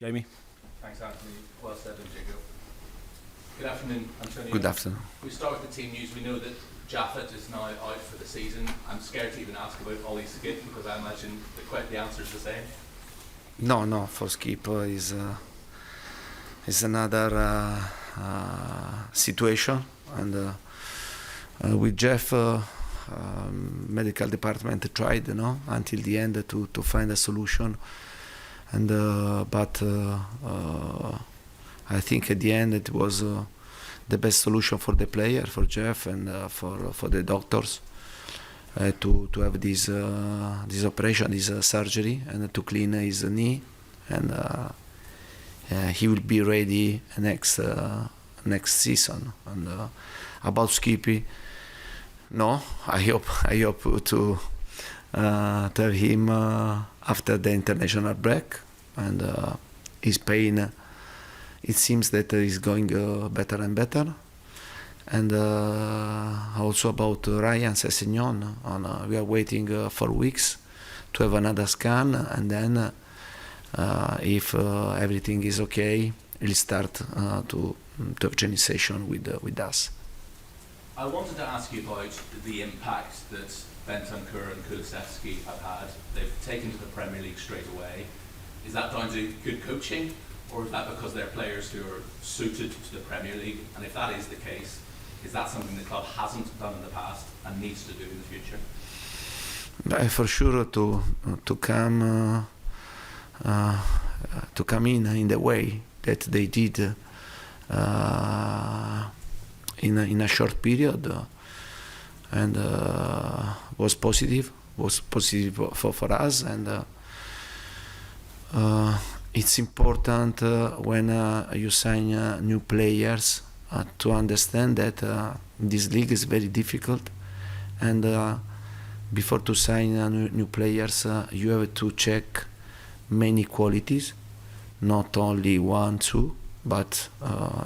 Jamie. Thanks, Anthony. Well said, and Jacob. Good afternoon, Antonio. Good afternoon. We start with the team news. We know that Jaffet is now out for the season. I'm scared to even ask about Ollie Skipp because I imagine the answer is the same. No. For Skipp is another situation, and with Jeff, medical department tried, until the end to find a solution, and but I think at the end it was the best solution for the player, for Jeff, and for the doctors to have this operation, this surgery, and to clean his knee, and he will be ready next season. And about Skippy, no, I hope to have him after the international break, and his pain. It seems that it's going better and better. And also about Ryan Sessegnon, we are waiting for weeks to have another scan, and then if everything is okay, he'll start to have training session with us. I wanted to ask you about the impact that Bentancur and Kulusevski have had. They've taken to the Premier League straight away. Is that down to good coaching, or is that because they're players who are suited to the Premier League? And if that is the case, is that something the club hasn't done in the past and needs to do in the future? For sure, to come in the way that they did in a short period, and was positive for us, and it's important when you sign new players to understand that this league is very difficult, and before to sign new players, you have to check many qualities, not only 1, 2, but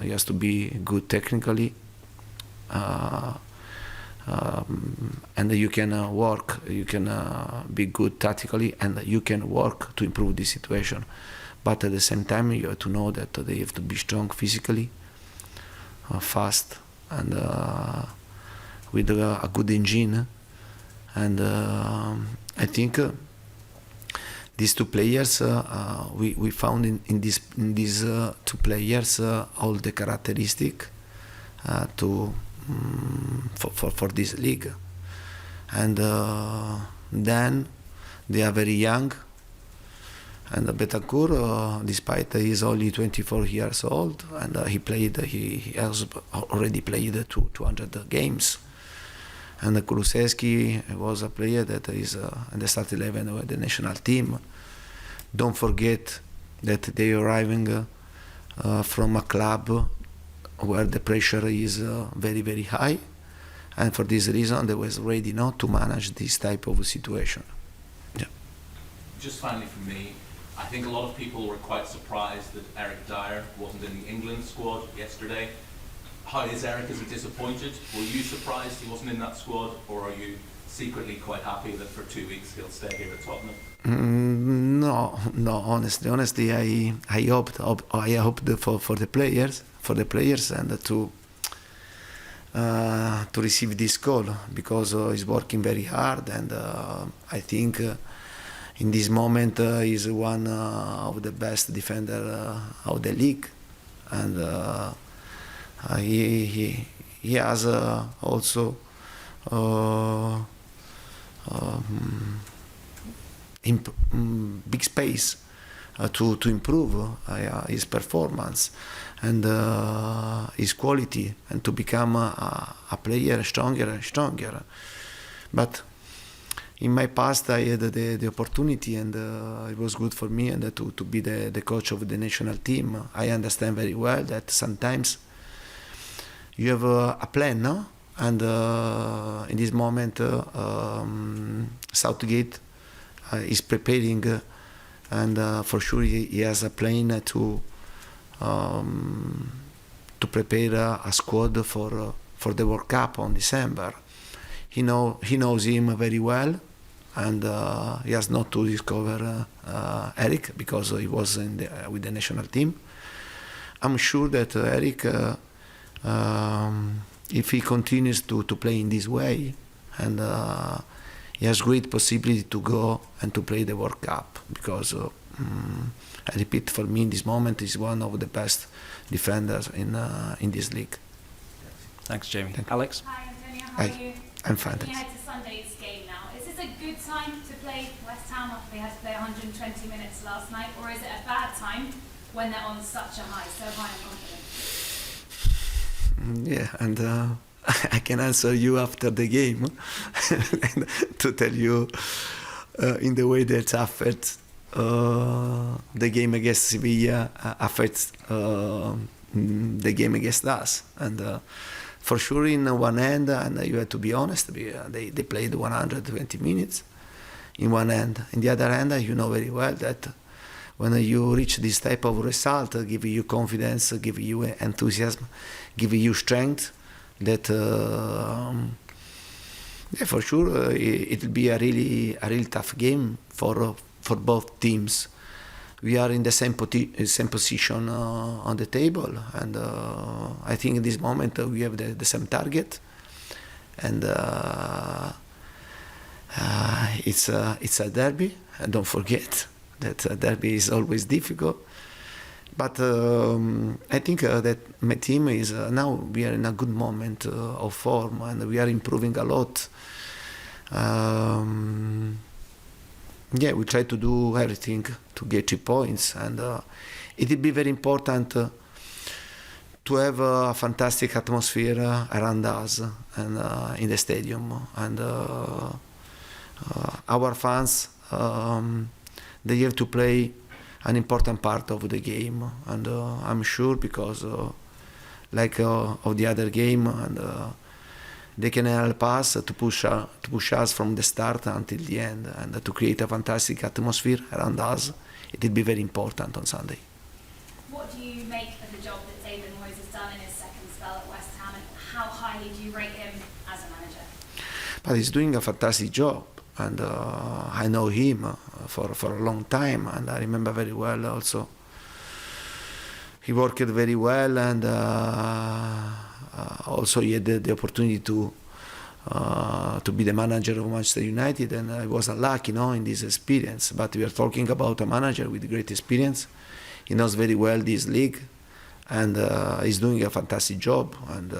he has to be good technically, and you can work, you can be good tactically, and you can work to improve the situation. But at the same time, you have to know that they have to be strong physically, fast, and with a good engine. And I think these two players, we found in these two players all the characteristic for this league. And then they are very young. And Bentancur, despite he is only 24 years old, and he has already played 200 games. And Kulusevski was a player that is in the start 11 with the national team. Don't forget that they are arriving from a club where the pressure is very, very high, and for this reason they was ready not to manage this type of situation. Yeah. Just finally from me, I think a lot of people were quite surprised that Eric Dier wasn't in the England squad yesterday. How is Eric? Is he disappointed? Were you surprised he wasn't in that squad, or are you secretly quite happy that for 2 weeks he'll stay here at Tottenham? No. Honestly, I hoped for the players, and to receive this call, because he's working very hard, and I think. In this moment, he's one of the best defender of the league, and he has also big space to improve his performance and his quality, and to become a player stronger and stronger. But in my past, I had the opportunity, and it was good for me, and to be the coach of the national team. I understand very well that sometimes you have a plan, no? And in this moment, Southgate is preparing, and for sure he has a plan to prepare a squad for the World Cup on December. He knows him very well, and he has not to discover Eric because he was with the national team. I'm sure that Eric, if he continues to play in this way, and he has great possibility to go and to play the World Cup because I repeat, for me in this moment is one of the best defenders in this league. Thanks, Jamie. Thank you. Alex? Hi, Antonio. How are Hi. you? I'm fine, Looking thanks. ahead to Sunday's game now. Is this a good time to play West Ham after they had to play 120 minutes last night, or is it a bad time when they're on such a high, so high and confident? Yeah, and I can answer you after the game and to tell you in the way that affects the game against Sevilla affects the game against us. And for sure, in one end, and you have to be honest, they played 120 minutes in one end. In the other end, you know very well that when you reach this type of result, give you confidence, give you enthusiasm, give you strength, that yeah, for sure it will be a really tough game for both teams. We are in the same position on the table, and I think in this moment we have the same target, and it's a derby. And don't forget that a derby is always difficult. But I think that my team is now we are in a good moment of form, and we are improving a lot. Yeah, we try to do everything to get 3 points, and it will be very important to have a fantastic atmosphere around us and in the stadium. And our fans, they have to play an important part of the game, and I'm sure because like of the other game, and they can help us to push us from the start until the end, and to create a fantastic atmosphere around us. It will be very important on Sunday. What do you make of the job that David Moyes has done in his second spell at West Ham, and how highly do you rate him as a manager? But he's doing a fantastic job, and I know him for a long time, and I remember very well also. He worked very well, and also he had the opportunity to be the manager of Manchester United, and I was unlucky, in this experience. But we are talking about a manager with great experience. He knows very well this league, and he's doing a fantastic job. And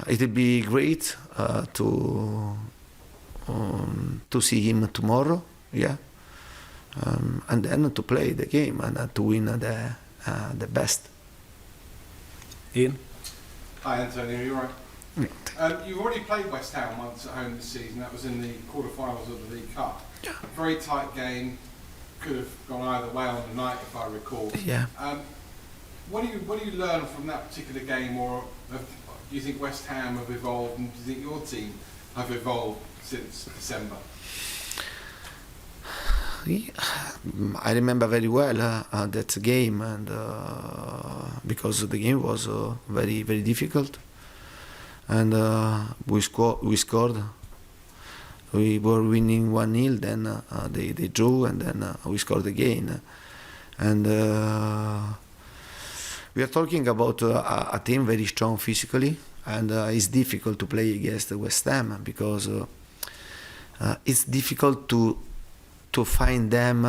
it will be great to see him tomorrow, yeah, and then to play the game and to win the best. Ian? Hi Antonio, you're right. Yeah. You've already played West Ham once at home this season. That was in the quarterfinals of the League Cup. Yeah. Very tight game. Could have gone either way on the night, if I recall. Yeah. What do you learn from that particular game, or do you think West Ham have evolved, and do you think your team have evolved since December? I remember very well that game, and because the game was very, very difficult, and we scored. We were winning 1-0, then they drew, and then we scored again. And we are talking about a team very strong physically, and it's difficult to play against West Ham because it's difficult to find them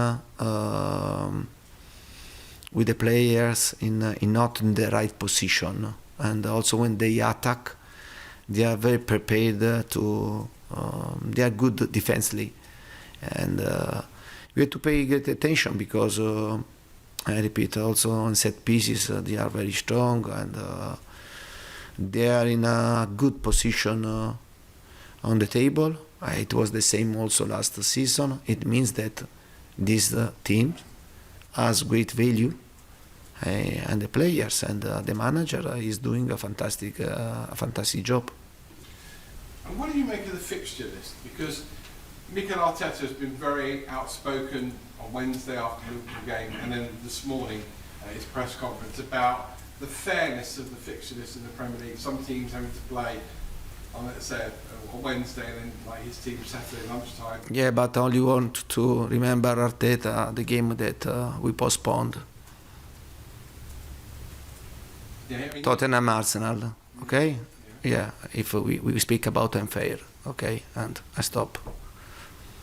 with the players not in the right position, and also when they attack, they are very prepared to. They are good defensively, and we have to pay great attention because I repeat, also on set pieces they are very strong, and they are in a good position on the table. It was the same also last season. It means that this team has great value, and the players and the manager is doing a fantastic job. And what do you make of the fixture list? Because Mikel Arteta has been very outspoken on Wednesday after the Liverpool game, and then this morning at his press conference about the fairness of the fixture list in the Premier League. Some teams having to play on, let's say, a Wednesday and then like his team Saturday lunchtime. Yeah, but I only want to remember Arteta, the game that we postponed. Yeah, I mean, Tottenham Arsenal, okay? yeah. Yeah, if we speak about unfair, okay? And I stop.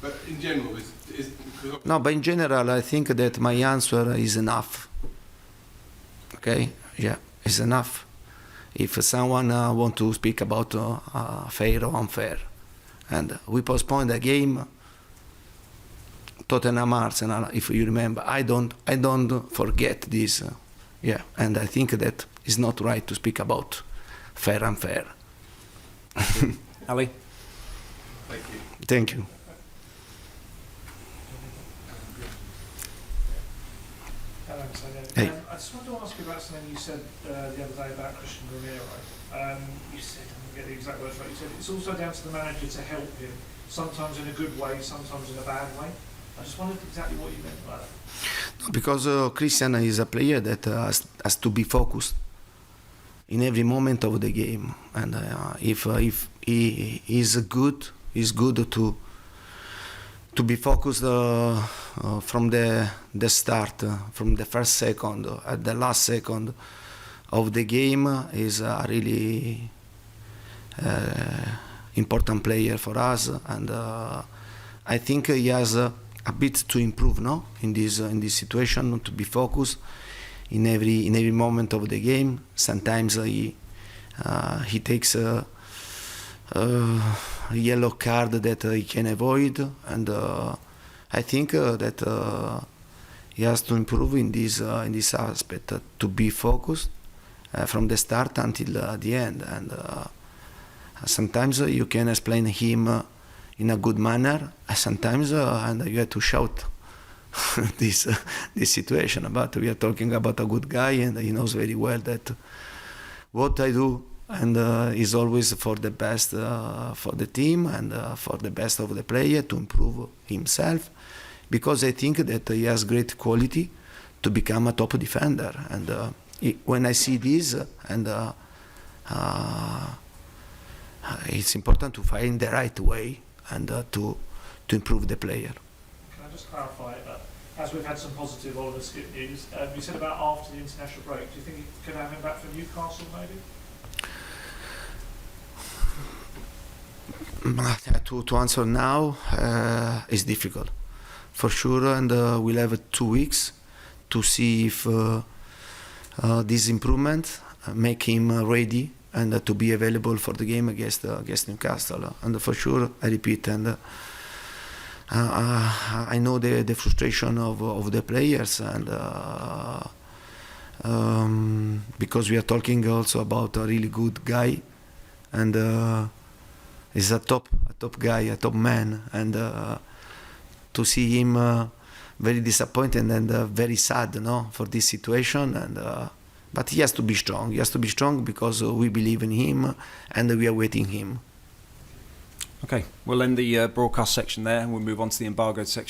But in general, because No, but in general, I think that my answer is enough. Okay? Yeah, it's enough. If someone want to speak about fair or unfair, and we postponed the game, Tottenham Arsenal, if you remember, I don't forget this. Yeah, and I think that it's not right to speak about fair and unfair. Ali? thank you. Thank you. Hello, Antonio. Hey. I just wanted to ask you about something you said the other day about Christian Romero. You said, I don't get the exact words right, you said it's also down to the manager to help him, sometimes in a good way, sometimes in a bad way. I just wondered exactly what you meant by that. Because Christian is a player that has to be focused in every moment of the game, and if he is good, it's good to be focused from the start, from the first second at the last second of the game. Is a really important player for us, and I think he has a bit to improve, no, in this situation, to be focused in every moment of the game. Sometimes he takes a yellow card that he can avoid, and I think that he has to improve in this aspect, to be focused from the start until the end, and sometimes you can explain him in a good manner, sometimes and you have to shout this situation. But we are talking about a good guy, and he knows very well that what I do and is always for the best for the team, and for the best of the player, to improve himself, because I think that he has great quality to become a top defender. And when I see this, and it's important to find the right way and to improve the player. Can I just clarify, as we've had some positive Oliver Skipp news, you said about after the international break, do you think you could have him back for Newcastle maybe? To answer now is difficult, for sure, and we'll have 2 weeks to see if this improvement make him ready and to be available for the game against Newcastle. And for sure, I repeat, and I know the frustration of the players, and because we are talking also about a really good guy, and he's a top guy, a top man, and to see him very disappointed and very sad, no, for this situation. And but he has to be strong. He has to be strong because we believe in him, and we are waiting him. Okay, we'll end the broadcast section there, and we'll move on to the embargoed section.